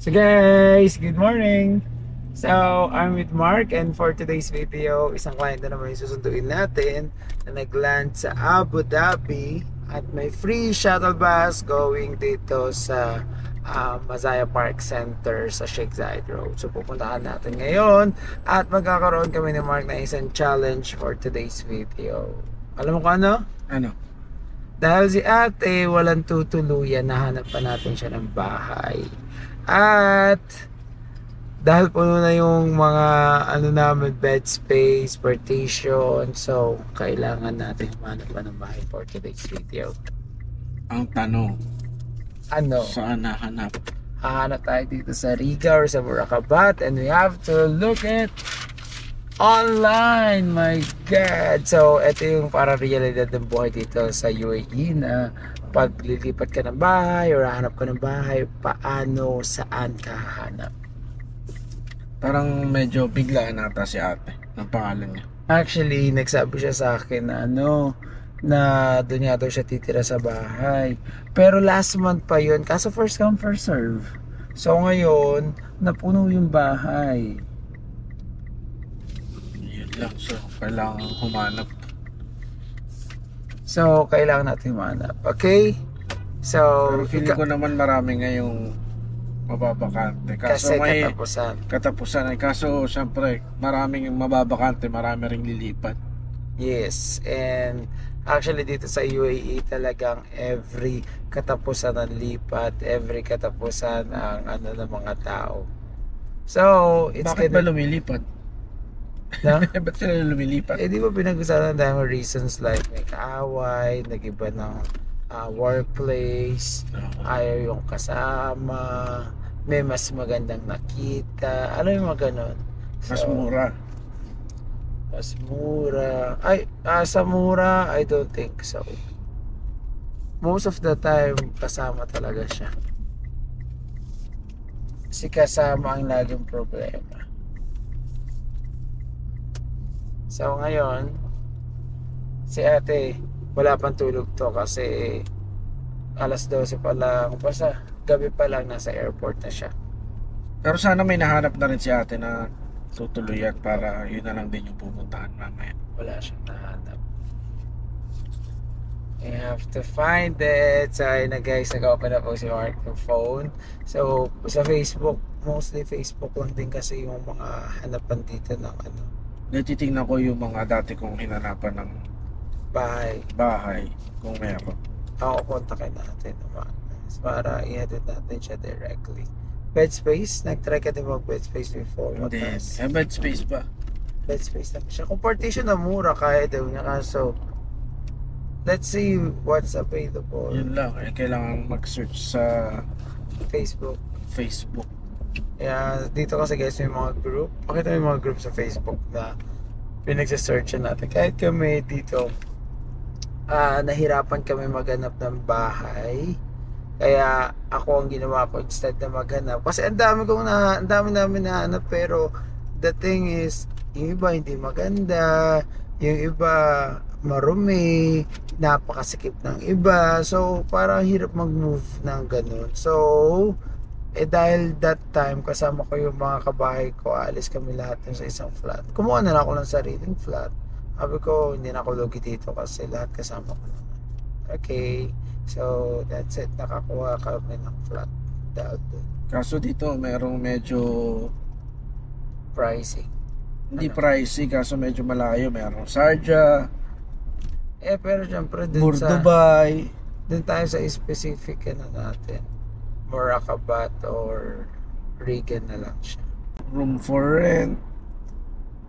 So guys, good morning! So, I'm with Mark and for today's video, isang client na naman yung susunduin natin na nag-land sa Abu Dhabi at may free shuttle bus going dito sa Mazaya Park Center sa Sheikh Zayed Road. So, pupuntahan natin ngayon at magkakaroon kami ni Mark na isang challenge for today's video. Alam mo kung ano? Ano? Dahil si ate walang tutuluyan, nahanap pa natin siya ng bahay. At dahil puno na yung mga namin, bed space, partition, so kailangan natin humanap pa ng bahay for today's video. Ang tanong, Ano? saan nahanap? Hahanap tayo dito sa Riga or sa Murakabat and we have to look at online, my God! So, ito yung para realidad ng buhay dito sa UAE na pag lilipat ka ng bahay or hahanap ka ng bahay, paano, saan ka hahanap? Parang medyo biglaan nata si ate ng pangalan niya. Actually, nagsabi siya sa akin na na doon yata siya titira sa bahay. Pero last month pa yun, kaso first come first serve. So ngayon, napuno yung bahay. Yun lang, so kailangan humanap. So, kailangan natin manap. Okay? So, Pero feeling ko naman marami ngayong mababakante. kasi Kaso may katapusan. katapusan ay kaso syempre maraming mababakante, marami ring lilipat. Yes. And actually dito sa UAE talagang every katapusan ng lipat, every katapusan ang ng mga tao. So, it's Bakit ba lumilipat? No? Ba't sila lumilipat? Eh, di ba pinag-usapan tayo ng reasons like may kaaway, nag-iba ng workplace, ayaw yung kasama, may mas magandang nakita, alam yung mga ganon. Mas mura. Mas mura. Ay, sa mura, I don't think so. Most of the time, kasama talaga siya. Si kasama ang laging problema. So ngayon, si ate, wala pang tulog to kasi alas 12 pa lang, basta gabi pa lang nasa airport na siya. Pero sana may nahanap na rin si ate na tutuluyan para yun na lang din yung pupuntahan mamaya. Wala siyang nahanap. I have to find it. So ayun na guys, nag-open na po si Mark ng phone. So sa Facebook, mostly Facebook lang din kasi yung mga hanapan dito ng Natitingnan ko yung mga dati kong hinanapan ng bahay. Kung meron. Ako, kontakin natin naman para i-edit natin siya directly. Bed space? Nag-try ka din mag bed space before? Hindi. Mataas. Bed space ba? Bed space naman siya. Kung partition na mura, kaya daw niya. So, let's see what's available. Yun lang. Kailangan mag-search sa Facebook. Kaya dito kasi guys may mga group. Pakita mo yung mga group sa Facebook na pinagsa-search natin. Kahit kami dito, nahirapan kami maghanap ng bahay. Kaya ako ang ginawa ko instead na maghanap. Kasi ang dami namin nahanap, pero the thing is, yung iba hindi maganda, yung iba marumi, napakasikip ng iba. So, parang hirap mag-move ng ganun. So, dahil that time kasama ko yung mga kabahay ko, alis kami lahat sa isang flat. Kumuha na lang ako ng sariling flat. Sabi ko, hindi na ako lugi dito kasi lahat kasama ko naman. Okay, so that's it. Nakakuha kami ng flat dahil doon. Kaso dito merong medyo Pricing. hindi pricey, kaso medyo malayo. Merong Sharjah, Pero syempre dun Dubai. dun tayo sa specific natin. Murakabat or Regan na lang siya. Room for rent.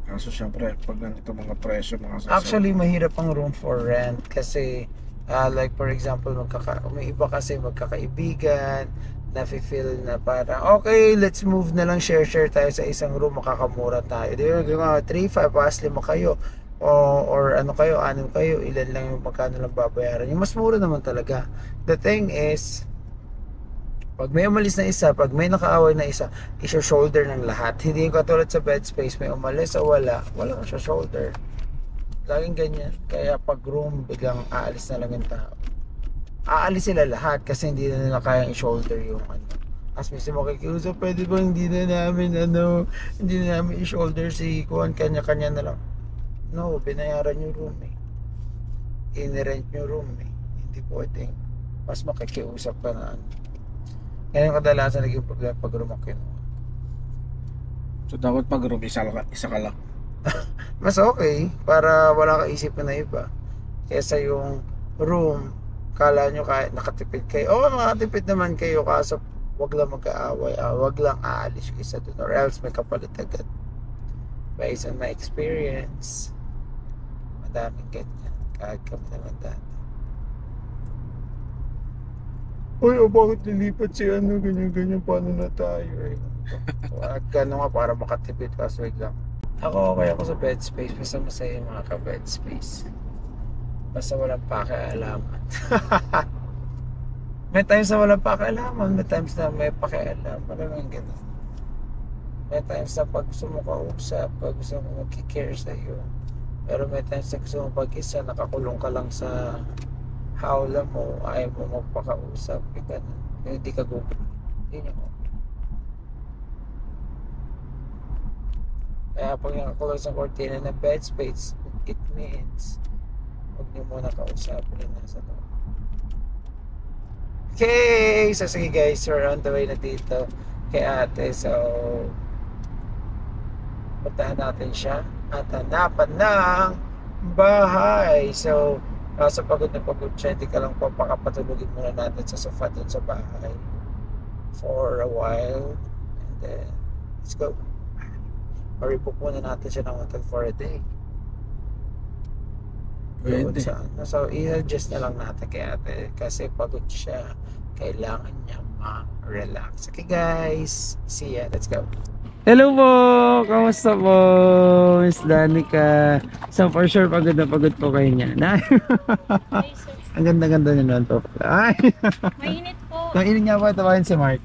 Kaso syempre pag ganito mga presyo, mga Actually, mahirap ang room for rent kasi like for example, may iba kasi magkakaibigan, nafe-feel na parang okay, let's move na lang, share tayo sa isang room, makakamura tayo. Di ba, 3-5 pas 5 kayo. Or ano kayo, 6 kayo, ilan lang yung magkano lang babayaran. Yung mas mura naman talaga. The thing is, pag may umalis na isa, pag may nakaaway na isa, shoulder ng lahat. Hindi yung katulad sa bed space, may umalis o wala ka siya shoulder. Laging ganyan. Kaya pag room, biglang aalis na lang yung tao. Aalis sila lahat kasi hindi na nila kayang i-shoulder yung As mismo makikiusap, pwede ba hindi na namin hindi na namin i-shoulder si Kuan, kanya-kanya na lang. No, binayaran yung room eh. In-rent yung room eh. Hindi pwedeng mas makikiusap ka na ano. Yan yung kadalasan naging problema pag room ang kinuha. So dapat pag room, isa ka lang. Mas okay, para wala ka isipin na iba. Kesa yung room, kala nyo kahit nakatipid kayo. Oo, nakatipid naman kayo, kaso wag lang mag-aaway, wag lang aalis yung isa dun, or else may kapalit agad. Based on my experience, madaming ganyan. Kahit kami naman dati. Uy, bakit lilipat si ganyan-ganyan, paano na tayo eh? Wag nga para makatipid, kaso wag lang. Ako okay ako sa bed space, basta masaya yung mga ka-bed space. Basta walang pakialaman. May times na walang pakialaman, may times na may pakialam. Maraming ganun. May times na pag gusto mo kausap, pag gusto mo magkikare sa'yo. Pero may times na gusto mo pag-isa, nakakulong ka lang sa hawla mo, ayaw mo magpakausap. Ganun. Hindi ka gugulo. Yun yung kaya pag nakakulong sa kortina ng bed space, it means huwag niyo muna kausapin na nasa loob. Okay! So sige guys, we're on the way na dito kay ate. So puntahan natin siya at hanapan ng bahay. So kaso pagod na pagod siya, hindi ka lang papakapatulugin muna natin sa sofa dun sa bahay for a while, and then let's go. Or i-book muna natin siya ng hotel for a day. Doon Pwede. sa so i-adjust na lang natin kay ate kasi pagod siya, kailangan niya ma-relax. Okay guys, see ya, let's go. Hello po! Kamusta po, Miss Danica? So for sure pagod na pagod po kayo niya. Ang ganda-ganda niya naman po. Ay! Mainit po. Mainit nga po, tawahin si Mark.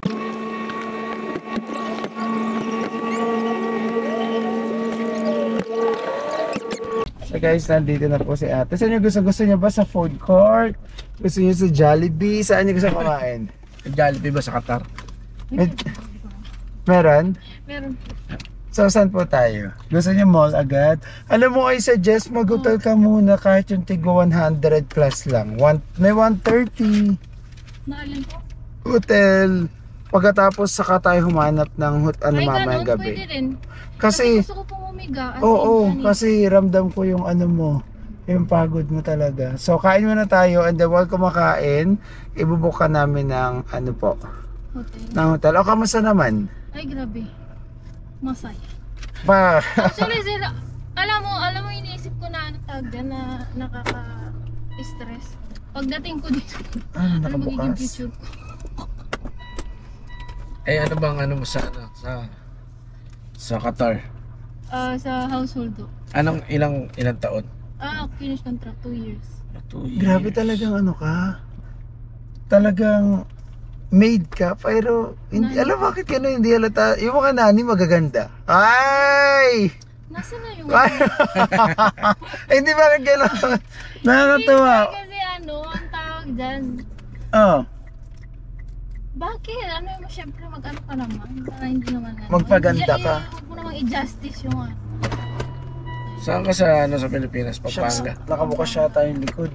So guys, nandito na po si ate. Saan niyo gusto niyo ba sa food court? Gusto niyo sa Jollibee? Saan niyo gusto kumain? Jollibee ba sa Qatar? Meron? Meron. So saan po tayo? Gusto niyo mall agad? Alam mo, I suggest mag-hotel ka muna kahit yung tigwa 100 plus lang. May 130 Naalin po? hotel. Pagkatapos saka tayo humanap ng mamayang ganun, gabi. pwede rin. Kasi gusto ko pong umiga. oo, kasi ramdam ko yung mo, yung pagod mo talaga. So kain muna tayo, and then while kumakain, ibubuk ka namin ng Hotel. ng hotel. O kamusta naman? Ay, grabe. Masaya. Pa, Actually, sir, alam mo, iniisip ko na tawag dyan na nakaka-stress. Pagdating ko dito, ano magiging nakabukas? future ko? Ano bang mo sa sa Qatar? Sa household ko. Ilang taon? Finish contract 2 years. 2 years. Grabe talagang ka. Talagang maid ka, pero hindi, Nani. alam bakit hindi halata. Yung mga nani magaganda. Ay! Nasaan na yung... Ay! Hindi ba gano'n? Nakakatawa. Kasi ang tawag dyan. Oh, Bakit? Syempre mag-ano ka naman. Para hindi naman Magpaganda ka. Huwag mo namang i-justice yung Saan ka sa Pilipinas? shucks, Pampanga? nakabukas siya tayong likod.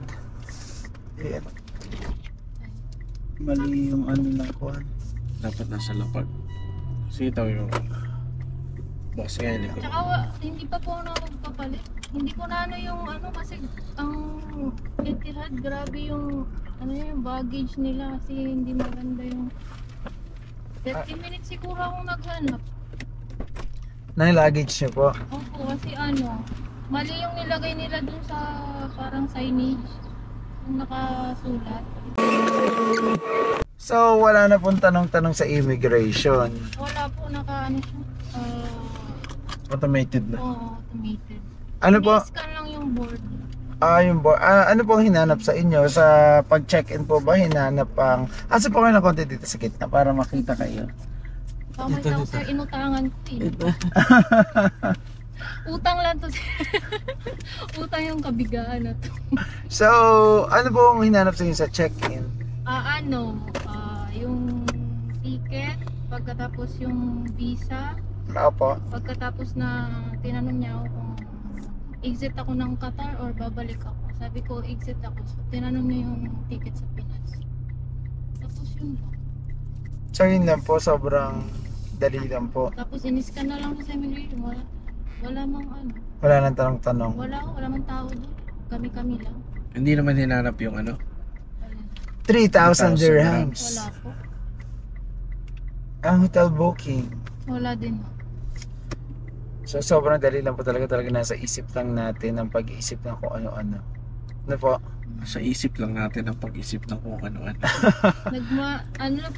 Ayan. Mali yung ng kuhan. Dapat nasa lapag. Sitaw yung box nga yun. Tsaka hindi pa po ako magpapalit. Hindi ko na yung kasi ang Etihad, grabe yung yung baggage nila kasi hindi maganda yung 30 minutes siguro akong naghanap. Na yung luggage niyo po. Opo, kasi mali yung nilagay nila dun sa parang signage yung nakasulat. So, wala na pong tanong-tanong sa immigration. Wala po siya. Automated na. Automated. Ano po? I-scan lang yung board. Yung board. Ano pong hinanap sa inyo? Sa pag-check-in po ba, hinanap ang... Asa po kayo ng konti dito sa gitna para makita kayo? Kamay ako sir, inutangan ko Utang lang to sir. Utang yung kabigaan na to. So, ano pong hinanap sa inyo sa check-in? Yung ticket, pagkatapos yung visa, Opo. pagkatapos na tinanong niya ako kung exit ako ng Qatar or babalik ako. Sabi ko exit ako. So, tinanong niya yung ticket sa Pinas. Tapos yun lang. So yun lang po, sobrang dali lang po. Tapos iniskan na lang sa immigration. Wala mang ano. Wala nang tanong-tanong. Wala mang tao doon. Kami lang. Hindi naman hinanap yung ano. Wala. 3,000 dirhams. Wala po. Ang hotel booking. Wala din. So sobrang dali lang po talaga nasa isip lang natin ang pag-iisip ng kung ano-ano. Ano po? Sa isip lang natin ang pag-isip ng kung ano-ano.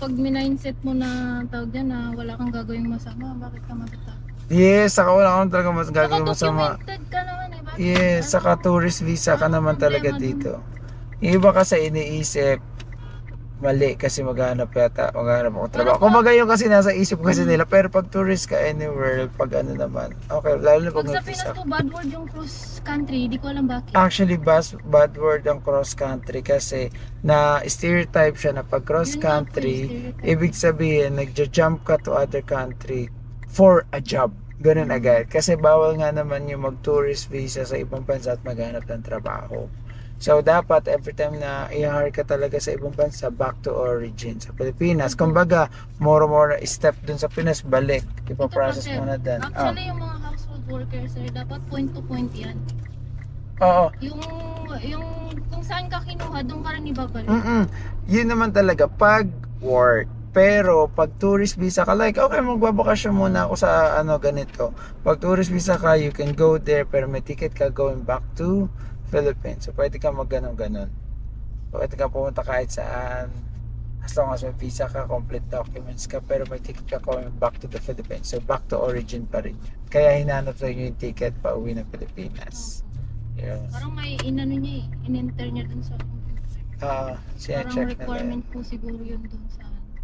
Pag mindset mo na tawag dyan na wala kang gagawing masama, bakit ka matatakot? Yes, saka wala akong talaga mas Saka gagawin masama. documented ka naman eh. Bakit? Yes, saka tourist visa ka naman talaga Problema dito. Yung iba kasi iniisip mali kasi maghanap ako trabaho. Kumbaga yung kasi nasa isip kasi nila, pero pag tourist ka anywhere, pag ano naman, okay, lalo na Pag pag sa may Pinas visa. po, bad word yung cross country. Di ko alam bakit. Actually, bad word ang cross country kasi na stereotype siya na pag cross Yun nga po, country, stereotype. ibig sabihin nagja-jump ka to other country for a job. Ganun agad. Kasi bawal nga naman yung mag-tourist visa sa ibang bansa at maghanap ng trabaho. So, dapat every time na i-hire ka talaga sa ibang bansa, back to origin sa Pilipinas. Kumbaga, more step dun sa Pinas, balik. Ipaprocess Ito po, mo na dun. Actually, yung mga household workers, sir, dapat point to point yan. Oo. Yung kung saan ka kinuha, doon ka rin ibabalik. Yun naman talaga, pag work. Pero, pag tourist visa ka, like, okay, magbabakasyon muna ako sa ganito. Pag tourist visa ka, you can go there, pero may ticket ka going back to Philippines. So, pwede ka mag-ganon. Pwede ka pumunta kahit saan. As long as may visa ka, complete documents ka, pero may ticket ka going back to the Philippines. So, back to origin pa rin yun. Kaya hinanap sa inyo yung ticket pa uwi ng Pilipinas. Yes. Parang may inano niya eh. In-enter niya dun sa computer. Parang Siya-check na requirement po siguro yun dun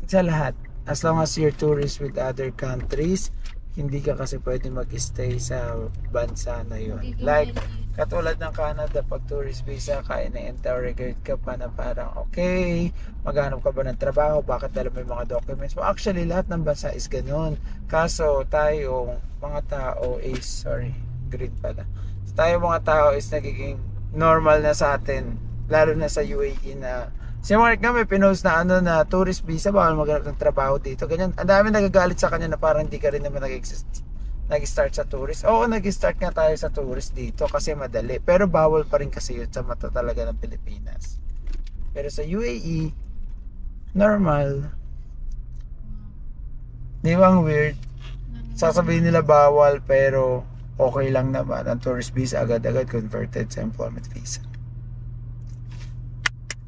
sa lahat. As long as you're tourist with other countries, hindi ka kasi pwede mag-stay sa bansa na yun. Like, katulad ng Canada, pag tourist visa ka, ina-interrogate ka pa na parang, okay, maghanap ka ba ng trabaho? Bakit dala mo yung mga documents mo? Actually, lahat ng bansa is ganun. Kaso, tayo, mga tao is, green pala. Tayo mga tao is nagiging normal na sa atin. Lalo na sa UAE na, si Mark nga may pinost na na tourist visa, bawal maghanap ng trabaho dito. Ganyan, ang dami nagagalit sa kanya na parang hindi ka rin naman nag-start sa tourist. Oo, nag-start nga tayo sa tourist dito kasi madali. Pero bawal pa rin kasi yun sa mata talaga ng Pilipinas. Pero sa UAE, normal. Di ba ang weird? Sasabihin nila bawal pero okay lang naman. Ang tourist visa agad-agad converted sa employment visa.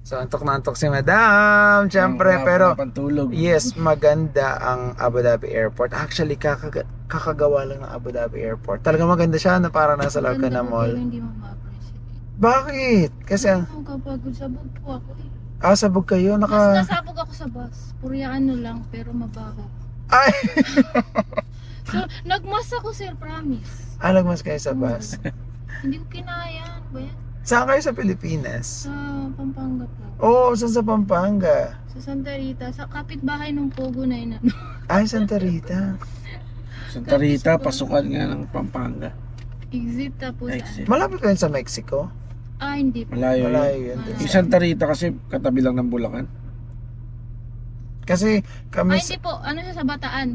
So, antok na antok si Madam. Siyempre, pero Pantulog. yes, maganda ang Abu Dhabi Airport. Actually, kakagawa lang ng Abu Dhabi Airport. Talaga maganda siya na parang nasa loob ka na mall. Hindi mo ma-appreciate. Bakit? Kasi, Ako kapag sabog po ako eh. sabog kayo. Mas nasabog ako sa bus. Purya ano lang, pero mabaho. Ay! So, nagmas ako sir, promise. Alagmas kayo sa bus. Hindi ko kinaya. Ano ba yan? Saan kayo sa Pilipinas? Sa Pampanga po. Oo, saan sa Pampanga? Sa Santa Rita. Sa kapitbahay ng Pogo na yun. Ano? Ay, Santa Rita. Santa Rita, pasukan nga ng Pampanga. Exit tapos Exit. Malapit ba yun sa Mexico? Hindi po. Malayo yun. Malayo yun. Malayo. Yung Santa Rita kasi katabi lang ng Bulacan. Kasi kami Hindi po. Ano siya sa Bataan?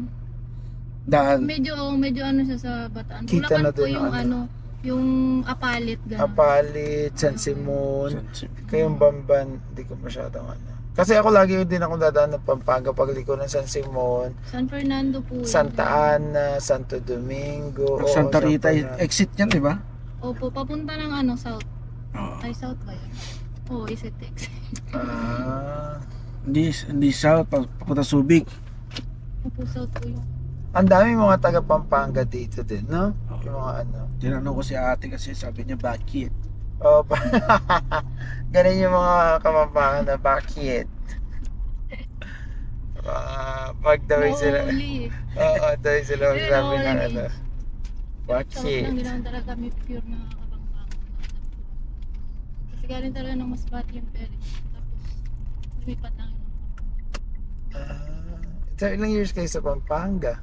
Daan. Medyo ano siya sa Bataan. Kita Bulacan na po dun yung ano. yung Apalit. Ganun. Apalit, San Simon, kayong Bamban, hindi ko masyadong Kasi ako lagi din ako dadaan ng Pampanga pagliko ng San Simon, San Fernando po. Santa Ana, Santo Domingo. Santa San Rita, Fernando. exit yan, di ba? Opo, papunta ng South. Oo. Ay, South ba yun? Oo, is it exit? Ah, Hindi south, papunta Subic. Opo, South po yun. ang dami mga taga Pampanga dito din, no? Yung mga Tinanong ko si ate kasi sabi niya, bakit? Oh, ganun yung mga kamampangan na bakit? Pag daw sila. Nauli. Oo, daw sila Hindi, magsabi ng nawala eh. South bakit? lang, hindi naman talaga kami pure na kabangbangan. Kasi galing talaga ng Masbate yung ferry. Tapos, lumipat lang yun. So, ilang years kayo sa Pampanga?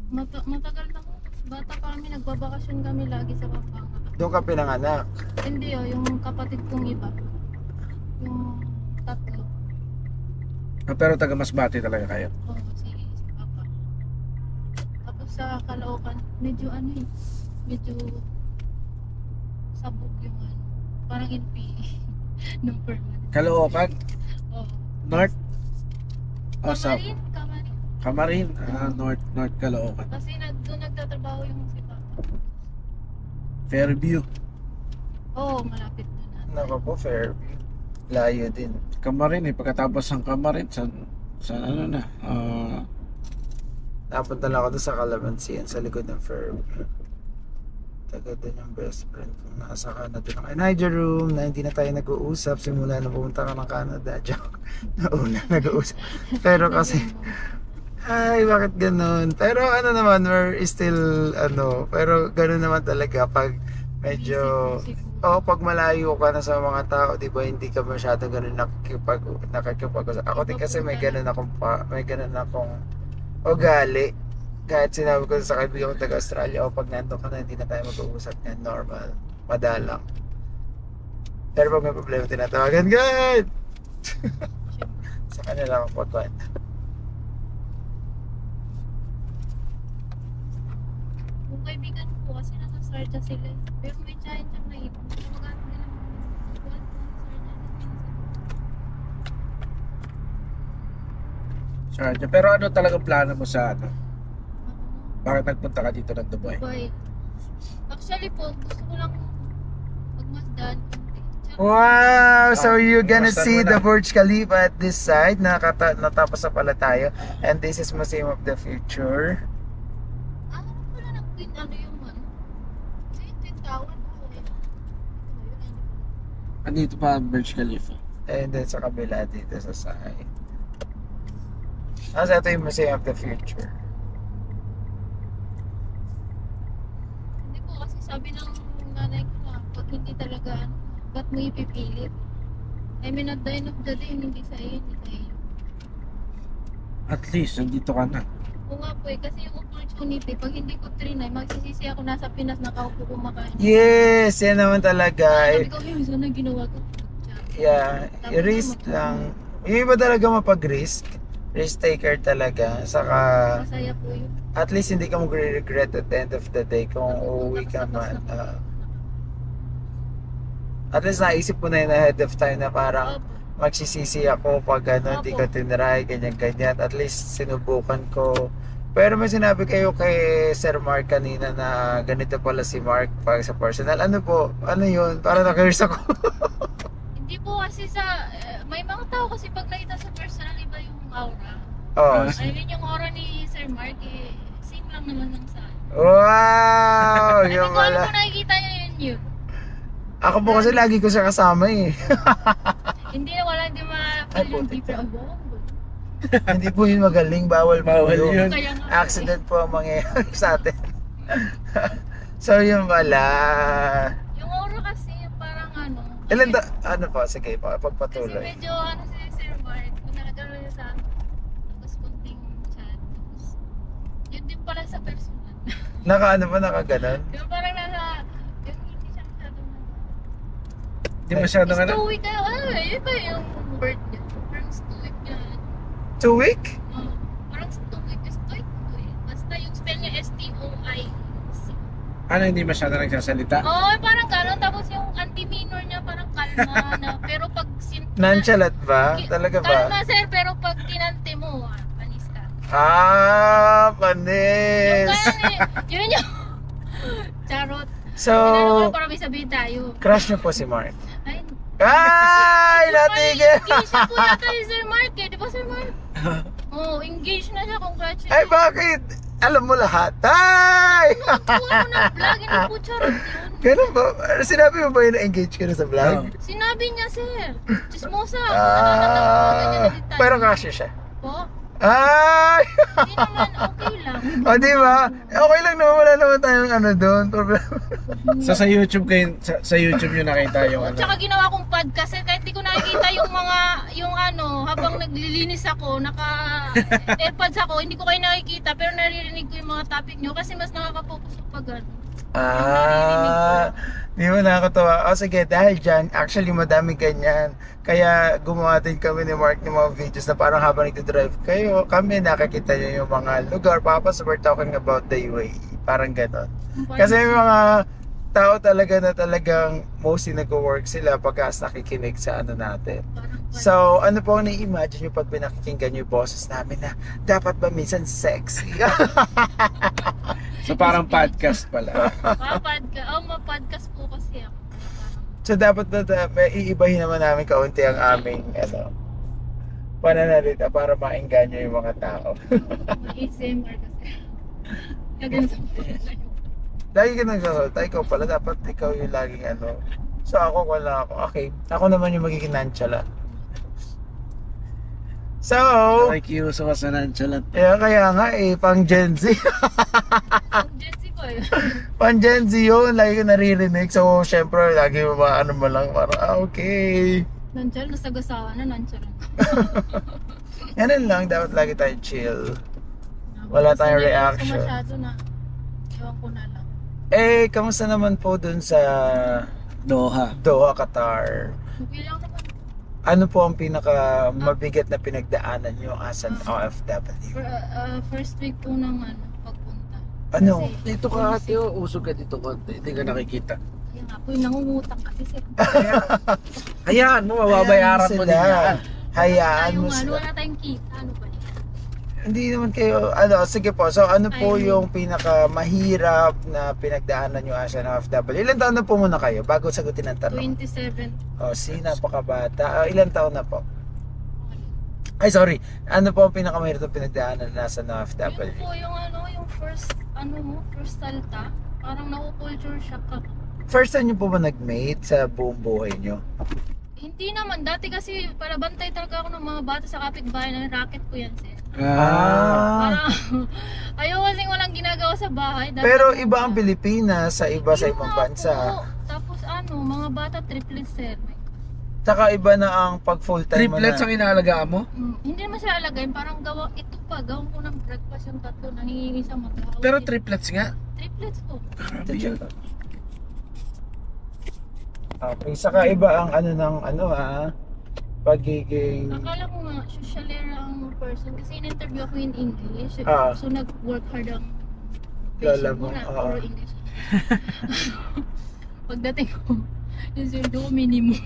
Matagal na ko. Bata pa kami, nagbabakasyon kami lagi sa Pampanga. Doon ka pinanganak. Hindi yung kapatid kong iba. Yung tatlo. Pero taga Masbate talaga kayo. Oo, si Papa. Tapos sa Caloocan, medyo medyo sabog yung parang NPA ng permanent. Caloocan, Oo. North, o South? Kamarin. Camarin, North Caloocan. Kasi doon nagtatrabaho yung si Papa. Fairview. Oo, malapit doon na. Nako po, Fairview. Layo din. Camarin pagkatapos ng Camarin, sa ano na, Napunta lang ako doon sa Calamansian, sa likod ng Fairview. Taga doon yung best friend kong nasa Canada lang. And hi, Jerome, na hindi na tayo nag-uusap simula na pumunta ka ng Canada. Joke. Nauna nag-uusap. Pero kasi, ay, bakit ganun? Pero ano naman, we're still, pero ganun naman talaga pag medyo, pag malayo ka na sa mga tao, di ba, hindi ka masyado ganun nakikipag-usap. Ako din kasi may ganun akong ugali. Kahit sinabi ko sa kaibigan ko taga-Australia, pag nandun ka na, hindi na tayo mag-uusap yan, normal, madalang. Pero pag may problema, tinatawagan, God! Sa kanila ako pagkwento. Yung kaibigan ko kasi nasa Sarja sila. Pero may giant siyang naipon. Magkano nila mga Sarja. Pero ano talagang plano mo sa bakit nagpunta ka dito ng Dubai? Dubai. Actually po, gusto ko lang magmasdan. Wow! So you're gonna Basta see mo the na. Burj Khalifa at this side. Natapos na pala tayo. And this is Museum of the Future. Ano pala ng Twin, yung Twin Tower? Andito pa ang Burj Khalifa. And then sa kabila dito sa side. Ito yung Museum of the Future. Hindi po kasi sabi ng nanay ko na pag hindi talaga ba't mo ipipilit? I mean, at the end of the day, hindi sa iyo, hindi sa iyo. At least, nandito ka na. Oo nga po kasi yung opportunity, pag hindi ko trinay, magsisisi ako nasa Pinas, nakaupo kumakain. Yes! Yan naman talaga. Sabi ko, yun, sana ginawa ko. Yeah, risk lang. Yung iba talaga mapag-risk. Risk taker talaga. Saka, Masaya po yun. at least hindi ka mag-regret at the end of the day kung uuwi ka man. At least naisip ko na yun ahead of time na parang magsisisi ako pag hindi ko tinry, ganyan-ganyan. At least sinubukan ko. Pero may sinabi kayo kay Sir Mark kanina na ganito pala si Mark pag sa personal. Ano po? Ano yun? Para na-curse ako. Hindi po kasi may mga tao kasi pag nakita sa personal, iba yung aura. Oh. I mean, yung aura ni Sir Mark, same lang naman lang sa Wow! Hindi Yung ko alam wala. kung nakikita niyo yun. Ako po kasi lagi ko siya kasama eh. Hindi na wala, hindi Ay, ma-feel yung putik deep ka. love. Hindi po yun magaling. Bawal po Bawal yun. yun. Kaya nga. Accident po ang mangyayari sa atin. So yun pala. Yung aura kasi, parang Ilan ano po? Sige po, kasi pagpatuloy. medyo si Sir Mark, kung nakagano'n niya sa tapos konting chat. Tapos, yun din pala sa personal. Naka ano ba? Nakaganon? Yung parang nasa, yung hindi siya masyadong Hindi masyado nga na. stoic ka. Yun ba yung word niya? Parang stoic niya. 2 week? Parang stoic. Basta yung spell niya S-T-O-I-C. Ano, hindi masyado nagsasalita? Oo, parang gano'n. Tapos yung anti-minor niya parang kalma na. Pero pag Nonchalant ba? Talaga kalma ba? sir, pero pag tinante mo, panis ka. Ah, Yung panis! gano'n yun yung charot. So, Pinano ko para may sabihin tayo. crush niyo po si Mark. Ay, Ay, natigil! engaged na po yata si Sir Mark eh. Di ba Sir Mark? Oo, engaged na siya. Congratulations. Ay, bakit? Alam mo lahat. Ay! Ako na vlog, hindi po charot yun. Ganun ba? Sinabi mo ba yun na engage ka na sa vlog? Sinabi niya sir. Chismosa. Nananatawa niya na detalye. Pero crush niyo siya. Po? Ay! Hindi naman okay lang. O, di ba? Okay lang naman, wala naman tayong ano doon. Sa YouTube kayo, sa YouTube nyo nakita yung ano. Tsaka ginawa kong podcast kahit di ko nakikita yung mga, yung ano, habang naglilinis ako, naka-airpods ako, hindi ko kayo nakikita, pero naririnig ko yung mga topic nyo kasi mas nakaka-focus pag ano. Di ba nakakatawa? O sige, dahil dyan, actually madami ganyan. Kaya gumawa din kami ni Mark ng mga videos na parang habang nagdadrive kayo, kami nakakita nyo yung mga lugar. Papas, we're talking about the UAE. Parang ganon. Kasi may mga tao talaga na talagang mostly nag-work sila pagkas nakikinig sa ano natin. So, ano po ang nai-imagine nyo pag pinakikinggan nyo yung boses namin na dapat ba minsan sexy? So parang podcast pala. Ma-podcast po kasi ako. So dapat na may iibahin naman namin kaunti ang aming ano, pananalita para maengganyo yung mga tao. ASMR kasi. Ganito po. Lagi ka nagsasalita, ikaw pala dapat ikaw yung laging ano. So ako wala ako. Okay, ako naman yung magiging nonchalant. So, Like you, so sa nonchalant. kaya nga pang Gen Z. Jesse ko eh. Pang Gen Z yun, lagi ko naririnig. So, syempre, lagi ano mo lang, parang, okay. Nandiyan, nasagasawa na, nandiyan. Yan lang, dapat lagi tayo chill. Wala tayong reaction. Masyado na, ewan ko na lang. Kamusta naman po dun sa Doha. Doha, Qatar? Okay lang naman. Ano po ang pinaka mabigat na pinagdaanan nyo as an OFW? First week po ng ano, pagpunta. Ano? Kasi, Dito ka ate, usog ka dito konti. Hindi ka nakikita. kaya nga po, yung nangungutang kasi sir. Hayaan mo, mababayaran mo din yan. Hayaan mo Ano, sila. wala tayong kita. Ano ba yan? Hindi naman kayo, sige po, so ano po Ayun. yung pinaka mahirap na pinagdaanan nyo as an OFW? Ilan taon na po muna kayo bago sagutin ang tanong? 27. Napakabata. Ilan taon na po? Ay, sorry. Ano po ang pinakamahirap na pinagdaanan na sa Yun OFW? po yung ano, yung first salta. Parang naku-culture shock ka. First time nyo po ba nag-mate sa buong buhay nyo? Hindi naman. Dati kasi palabantay talaga ako ng mga bata sa kapitbahay na racket ko yan, sir. Parang ayaw kasing walang ginagawa sa bahay. Dati Pero ako- iba ang Pilipinas sa iba sa Yun ibang nga bansa. po. Tapos ano, mga bata triplets, sir. Tsaka iba na ang pag full-time mo Triplets na. ang inaalagaan mo? Hindi naman siya alagayin. Parang gawa, ito pa, gawin ko ng breakfast yung tatlo. Nangingi sa mag-awit. Pero triplets nga. Triplets po. Okay, saka iba ang ano ng pagiging Akala ko nga, socialera ang person. Kasi in-interview ako in English. Ah. So nag-work hard ang Lola patient mo, ko na. oo. Puro English. Pagdating ko, yung sweldo ko minimum.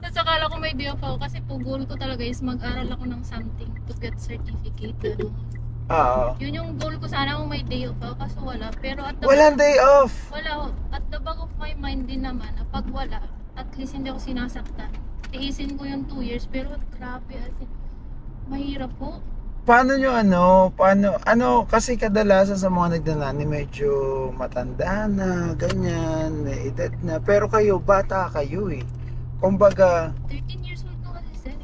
Tapos akala ko may day off ako kasi po goal ko talaga is mag-aral ako ng something to get certificate. Yun yung goal ko, sana kung may day off ako kaso wala. Pero at the walang day off. wala, at the back of my mind din naman na pag wala, at least hindi ako sinasaktan. Tiisin ko yung 2 years pero grabe as in, mahirap po. Paano nyo kasi kadalasan sa mga nagdanani medyo matanda na, ganyan, may edad na. Pero kayo, bata kayo eh. Kumbaga, 13 years old ko kasi sir.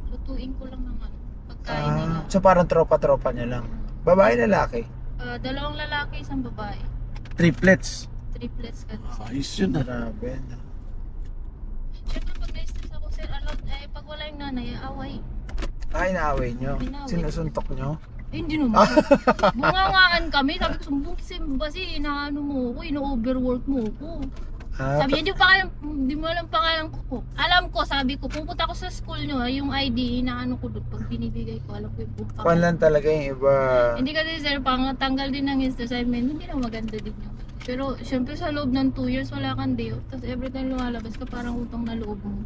Lutuin ko lang naman pagkain nila. so parang tropa-tropa nyo lang. Babae, lalaki? Dalawang lalaki, isang babae. Triplets. Triplets kasi. Ayos yun ah. Grabe. Siyempre pag na-stress ako sir, pag wala yung nanay, away. Ay, naaway nyo. Inaaway. Sinusuntok nyo. Hindi naman. Bungangaan kami. Sabi ko, sumbong kasi inaano mo ko, ino-overwork mo ko. Sabi niya, di mo alam pangalan ko. Alam ko, sabi ko, pupunta ako sa school nyo, yung ID, inaano ko doon. Pag binibigay ko, alam ko yung buong Kwan lang talaga yung iba. Hindi kasi sir, tanggal din ng assignment, hindi na maganda din yun. Pero syempre sa loob ng 2 years, wala kang day off. Tapos every time lumalabas ka, parang utang na loob mo.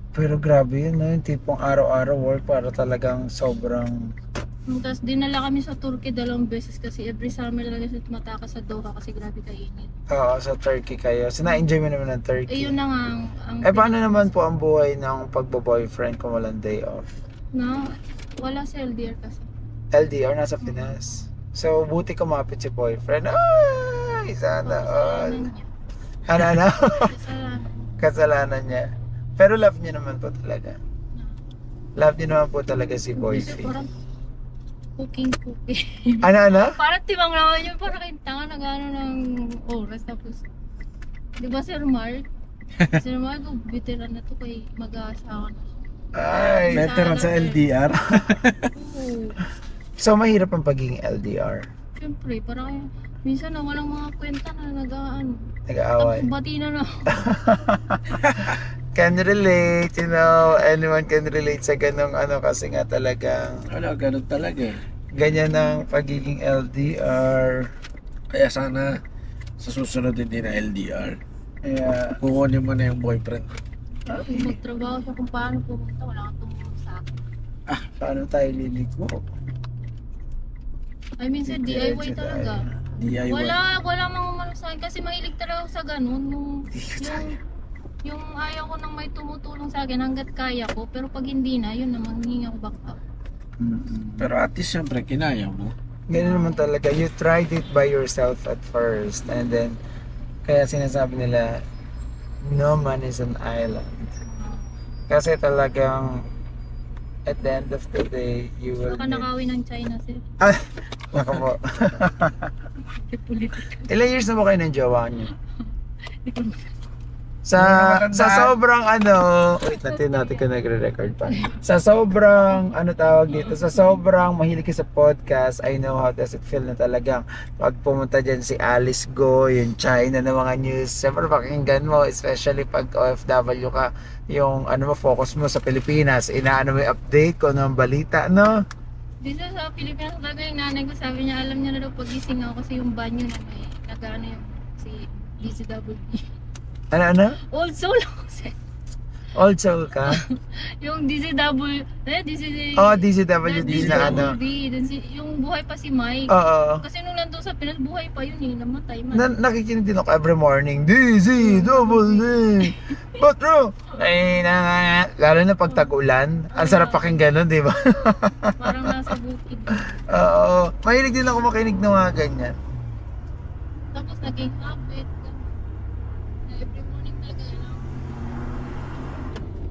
Pero grabe yun, no? Yung tipong araw-araw work para talagang sobrang... Tapos dinala kami sa Turkey 2 beses kasi every summer talaga siya tumatakas sa Doha kasi grabe kainit. Oo, sa Turkey kayo. So, na-enjoy mo naman ng Turkey. Eh yun na nga ang Paano naman po ang buhay ng pagbo-boyfriend kung walang day off? na wala sa LDR kasi. LDR, nasa Pinas. So, buti kumapit si boyfriend. Ay, sana all. Kasalanan niya. Ano? Kasalanan. Kasalanan niya. Pero love niya naman po talaga. Love niya naman po talaga si Kasi Boyfie. parang cooking. Ano? Parang timang naman yun, parang kayong tanga nag-ano ng oras. Tapos, di ba Sir Mark? Sir Mark, veteran na to kay mag-aasawa na siya. Ay. Veteran sa LDR. Oo. So, mahirap ang pagiging LDR. Siyempre, parang minsan na walang mga kwenta na nag-ano. Nag-aaway. Tapos bati na. Can relate, you know. Anyone can relate sa ganong ano kasi nga talagang Ano, ganun talaga eh. ganyan ang pagiging LDR. Kaya sana sa susunod hindi na LDR. Yeah. Kukunin mo na yung boyfriend. Kung magtrabaho siya kung paano pumunta, wala kang tumulong sa akin. Paano tayo liligo? I mean, sa DIY talaga. DIY. Wala mga umano sa akin kasi mahilig talaga ako sa ganun. Yung ayaw ko nang may tumutulong sa akin hanggat kaya ko. Pero pag hindi na, yun naman, hingi ako back up. Pero at least syempre kinaya mo. Ganun naman talaga. You tried it by yourself at first. And then, kaya sinasabi nila, no man is an island. Kasi talagang, at the end of the day, you will Baka nakawin ng China sir. Baka po. Political. Ilang years na ba kayo ng jowa niyo? Sa Hindi naman sobrang ano, wait natin kung nagre-record pa. Sa sobrang ano tawag dito, sa sobrang mahilig ka sa podcast, I know how does it feel na talagang pag pumunta diyan si Alice Go, yung China na mga news, siyempre pakinggan mo, especially pag OFW ka, yung ano mo, focus mo sa Pilipinas, inaano mo yung update ko ng balita, no? Dito sa Pilipinas talaga yung nanay ko, sabi niya, alam niya na daw pagising ako kasi yung banyo na may nag-ano yung si DCWD. Ano? Old soul ako sir. Old soul ka? Yung DCW, Oh, DCWD na ano. Yung buhay pa si Mike. Oo. Kasi nung nandun sa Pinas, buhay pa yun eh, namatay man. Nakikinig din ako every morning. DCWD. But bro, ay lalo na pag tag-ulan. Ang sarap pakinggan nun, di ba? Parang nasa bukid. Oo. Mahilig din ako makinig ng mga ganyan. Tapos naging habit. Every morning talaga yun.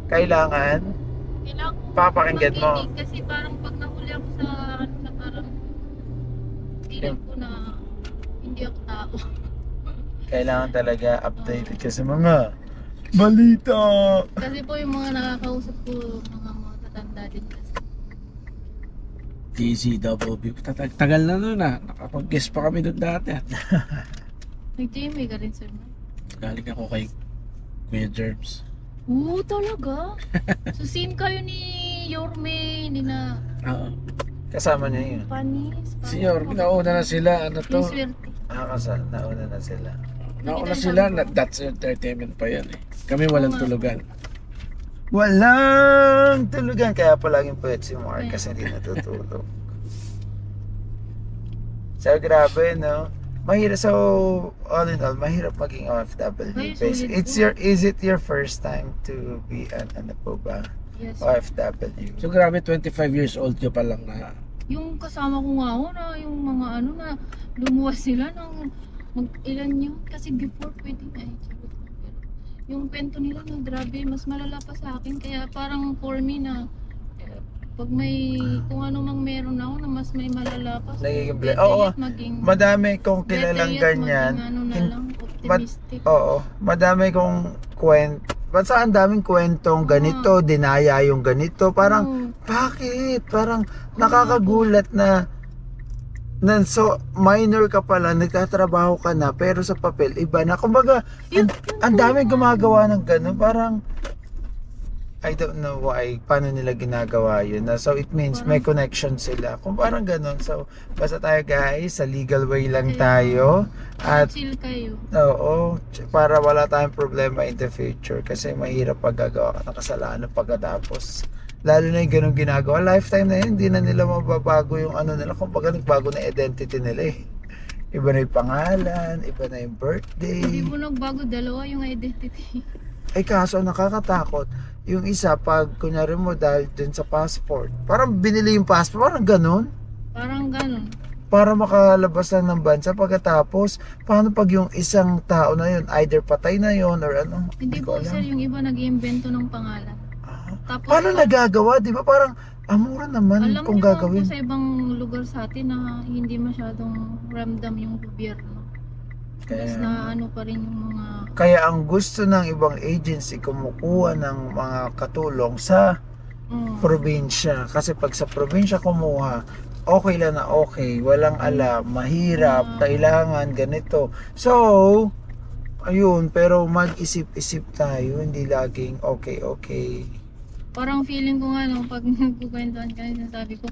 Kailangan Kailangan ko papakinggan mo. makinig kasi parang pag nahuli ako sa ano na parang feeling ko na hindi ako tao. Kailangan talaga updated ka sa mga balita. Kasi po yung mga nakakausap ko, mga tatanda din kasi. TCWB. Tagal na nun ah. Nakapag-guest pa kami doon dati. Nag-GMA ka rin sir. Galing ako kay Kuya Germs. Oo, talaga? So same kayo ni Yorme, hindi na Oo. Kasama niya yun. panis. Si Yorme, nauna na sila. Ano to? Yung swerte. Nauna na sila. Nauna sila. That's entertainment pa yan eh. Kami walang tulugan. Walang tulugan. Kaya palaging pwede si Mark kasi hindi natutulog. So, grabe, no? Mahirap. So, all in all, mahirap maging OFW. Ay, sulit Is it your first time to be ano po ba? Yes. OFW? So grabe, 25 years old ka pa lang na. Yung kasama ko nga ako na yung mga ano na lumuwas sila ng ilan yun. Kasi before pwede na eh. Yung kwento nila na grabe, mas malala pa sa akin. Kaya parang for me na pag may kung ano mang meron ako na mas may malala pa. So, Nagiging better Oo, yet maging madami kong kilalang better yet ganyan. maging ano na lang, optimistic. Oo, madami kong kwento. Basta ang daming kwentong ganito, dinaya yung ganito. Parang, bakit? Parang nakakagulat na so minor ka pala, nagtatrabaho ka na, pero sa papel, iba na. Kumbaga, ang daming gumagawa ng gano'n. Parang, I don't know why, paano nila ginagawa yun. So, it means may connection sila. Kung parang gano'n. So, basta tayo guys, sa legal way lang tayo. At, Chill kayo. oo, para wala tayong problema in the future. Kasi mahirap paggagawa ka ng kasalanan pagkatapos. Lalo na yung ganun ginagawa. Lifetime na yun, hindi na nila mababago yung ano nila. Kung baga nagbago na identity nila eh. Iba na yung pangalan, iba na yung birthday. Hindi mo nagbago, dalawa yung identity. Ay kaso nakakatakot. Yung isa pag kunyari mo dahil dun sa passport. Parang binili yung passport, parang ganun. Parang ganun. Para makalabas lang ng bansa pagkatapos. Paano pag yung isang tao na yun, either patay na yun or ano? Hindi ko po alam. sir, yung iba nag-iimbento ng pangalan. Tapos, Paano nagagawa? Di ba parang Mura naman Alam kung niyo gagawin. po sa ibang lugar sa atin na hindi masyadong ramdam yung gobyerno. Mas Kaya, na ano pa rin yung mga kaya ang gusto ng ibang agency kumukuha ng mga katulong sa probinsya. Kasi pag sa probinsya kumuha, okay lang na okay. Walang alam, mahirap, kailangan, ganito. So, ayun, pero mag-isip-isip tayo, hindi laging okay. parang feeling ko nga no, pag nagkukwentuhan ka, sabi ko,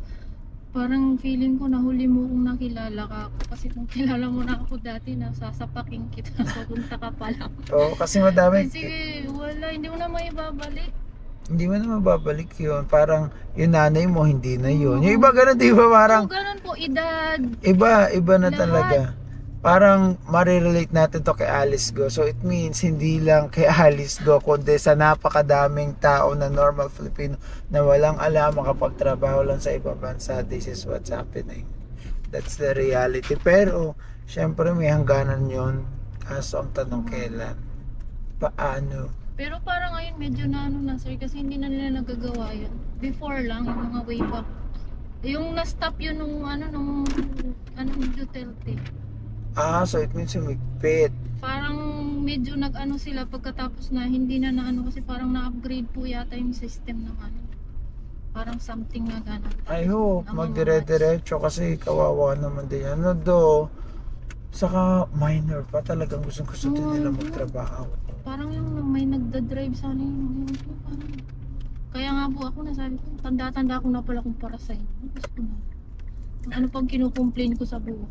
parang feeling ko nahuli mo kung nakilala ka ako. Kasi kung kilala mo na ako dati, nasasapaking kita, papunta ka pa lang. Oo, kasi madami, Kasi wala, hindi mo na maibabalik. hindi mo na mababalik yun. Parang yung nanay mo, hindi na yun. Yung iba ganun, di ba? Parang, So, ganun po, edad. iba na Lahat. talaga. Parang marirelate natin to kay Alice Go. So it means hindi lang kay Alice Go, kundi sa napakadaming tao na normal Filipino na walang alam, makapagtrabaho lang sa ibang bansa. This is what's happening. That's the reality. Pero, syempre may hangganan yun. Kaso ang tanong kailan? Paano? Pero parang ngayon medyo na ano na sir, kasi hindi na nila nagagawa yun. Before lang, yung mga way back. Yung na-stop yun nung Duterte. So it means sumigpit. Parang medyo nag-ano sila pagkatapos na hindi na naano kasi parang na-upgrade po yata yung system ng ano. Parang something na gano'n. I hope Ang mga magdire-diretso kasi kawawa naman din yan. Saka minor pa talagang gusto din nila magtrabaho. Parang yung may nagda-drive sana yung parang. Kaya nga po ako nasabi ko, tanda-tanda ko na pala kung para sa inyo. Gusto na. Ano pang kinukomplain ko sa buhay.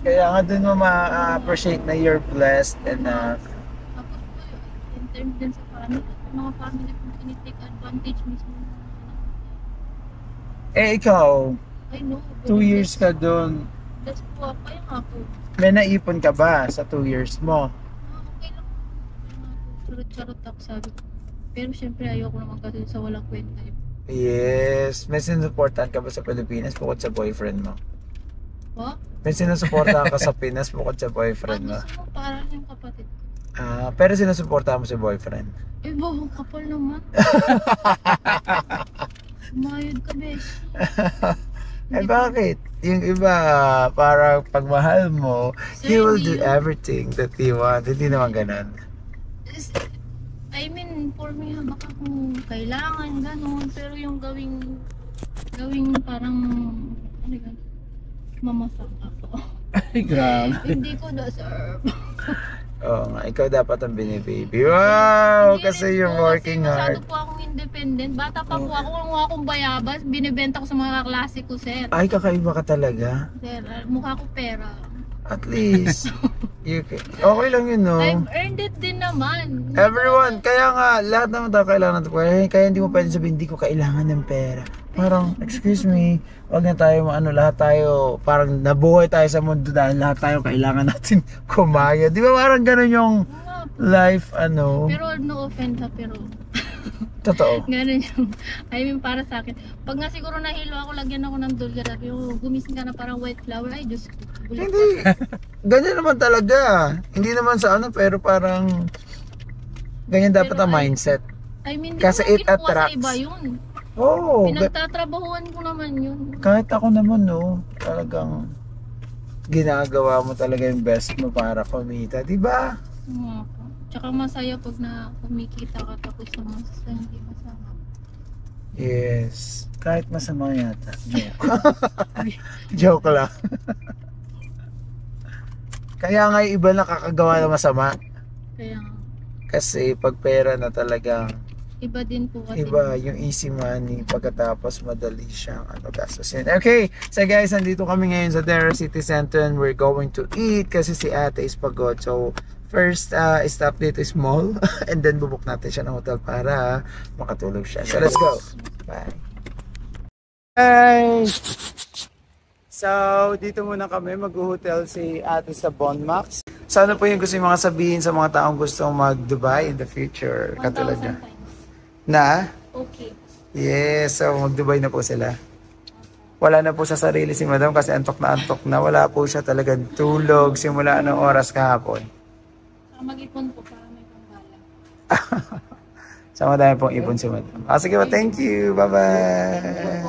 Kaya nga dun mo ma-appreciate na you're blessed enough. Tapos po yun, in terms din sa family, mga family kong tinitake advantage mismo. Ikaw, I know. 2 years ka dun. Blessed po ako. Kaya nga po. May naipon ka ba sa 2 years mo? Okay lang. Kaya nga po. Charot-charot ako sabi ko. Pero syempre ayoko naman kasi sa walang kwenta yun. Yes. May sinusuportahan ka ba sa Pilipinas bukod sa boyfriend mo? What? May sinusuportahan ka sa Pinas bukod sa boyfriend mo? Gusto mo para yung kapatid ko. Pero sinusuportahan mo si boyfriend? Eh, bohong kapal naman. Mayod ka, besh. Bakit? Yung iba, parang pagmahal mo, he will do everything that you want. Hindi naman ganun. I mean, for me, baka kung kailangan, gano'n. Pero yung gawing parang, ano yun, mamasang ako. Ay, grabe. Hindi ko deserve. Oo nga, ikaw dapat ang binibaby. Wow! Hindi Kasi rin you're po, working kasi hard. masyado po akong independent. Bata pa po ako, kung akong bayabas, binibenta ko sa mga kaklase ko, sir. Ay, kakaiba ka talaga. Sir, mukha ko pera. At least, okay lang yun, no? I've earned it din naman. Everyone, kaya nga, lahat naman tayo kailangan ng pera. Kaya hindi mo pwede sabihin, hindi ko kailangan ng pera. Parang, excuse me, wag na tayo, lahat tayo, parang nabuhay tayo sa mundo dahil lahat tayo kailangan natin kumaya. Di ba parang ganun yung life, Pero no offense ha, pero totoo. ganun yung, I mean para sa akin. Pag nga siguro nahilo ako, lagyan ako ng dulgar. Sabi ko, gumising ka na parang white flower. Ay, Diyos ko. Hindi. Ganyan naman talaga. Hindi naman sa pero parang ganyan dapat ang mindset. I mean, Kasi it it attracts. Sa iba yun. Oo. Pinagtatrabahuan ko naman yun. Kahit ako naman, no, talagang ginagawa mo talaga yung best mo para kumita, di ba? Nga po. Tsaka masaya pag na kumikita ka tapos sa hindi masama. Yes. Kahit masama yata. Joke. Joke lang. Kaya nga yung iba nakakagawa na masama. Kaya Kasi pag pera na talagang iba din po kasi. iba yung easy money pagkatapos madali siyang gastusin. Okay, so guys, nandito kami ngayon sa Dera City Center and we're going to eat kasi si ate is pagod. So, first stop dito is mall and then bubuk natin siya ng hotel para makatulog siya. So, let's go. Bye. Hi! So, dito muna kami mag-hotel si ate sa Bonmax. So, ano po yung gusto yung mga sabihin sa mga taong gustong mag-Dubai in the future? 1,000 Katulad na. times. Na? Okay. Yes, so mag-Dubai na po sila. Wala na po sa sarili si madam kasi antok na antok na. Wala po siya talagang tulog simula anong oras kahapon. Saka mag-ipon po para may pambala. Sa madami pong ipon si Madam. Sige po, thank you. Bye-bye.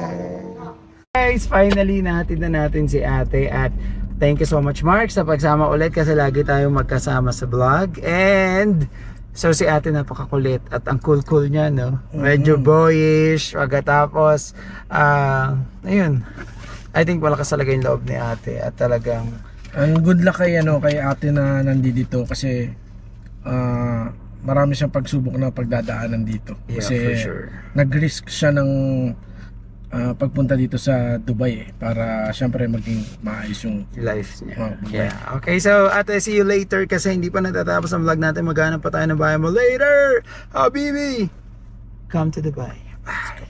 Guys, finally natin na natin si ate at thank you so much Mark sa pagsama ulit kasi lagi tayong magkasama sa vlog. And so si ate napakakulit at ang cool niya, no? Medyo boyish, pagkatapos ayun, I think malakas talaga yung loob ni ate at talagang Ang good luck kay ate na nandito kasi marami siyang pagsubok na pagdadaanan dito. Yeah, Kasi for sure. nag-risk siya ng pagpunta dito sa Dubai para syempre maging maayos yung life niya. Oh, Yeah. Okay, so ate, see you later kasi hindi pa natatapos ang vlog natin. Maghanap pa tayo ng bahay mo later. Habibi, come to Dubai. Bye.